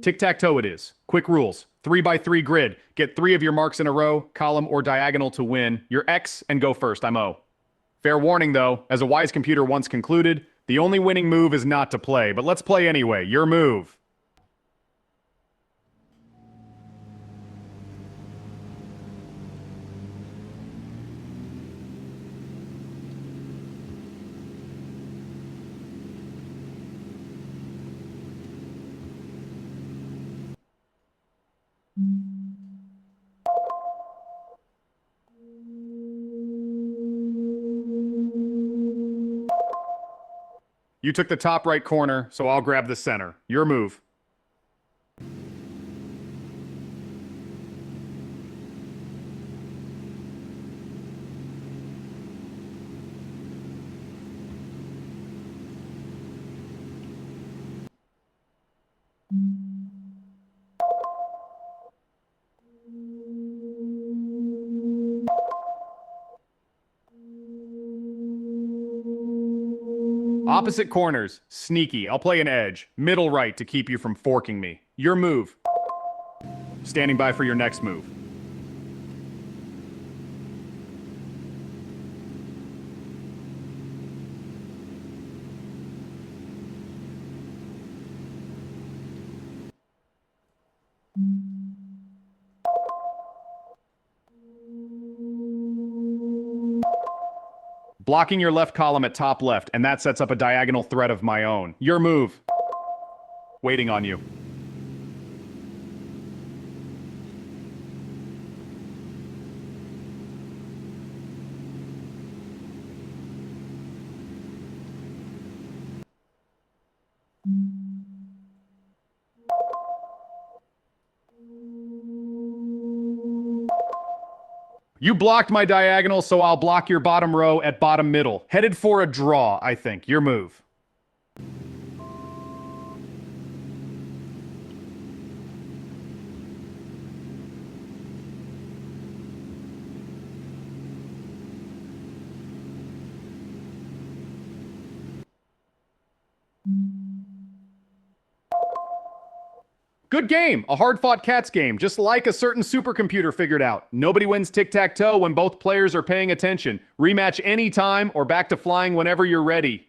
Tic Tac Toe it is. Quick rules. 3x3 grid. Get 3 of your marks in a row, column, or diagonal to win. You're X and go first. I'm O. Fair warning though, as a wise computer once concluded, the only winning move is not to play, but let's play anyway. Your move. You took the top right corner, so I'll grab the center. Your move. Opposite corners. Sneaky. I'll play an edge. Middle right to keep you from forking me. Your move. Standing by for your next move. Blocking your left column at top left, and that sets up a diagonal threat of my own. Your move. Waiting on you. You blocked my diagonal, so I'll block your bottom row at bottom middle. Headed for a draw, I think. Your move. Good game. A hard-fought cats game, just like a certain supercomputer figured out. Nobody wins tic-tac-toe when both players are paying attention. Rematch anytime or back to flying whenever you're ready.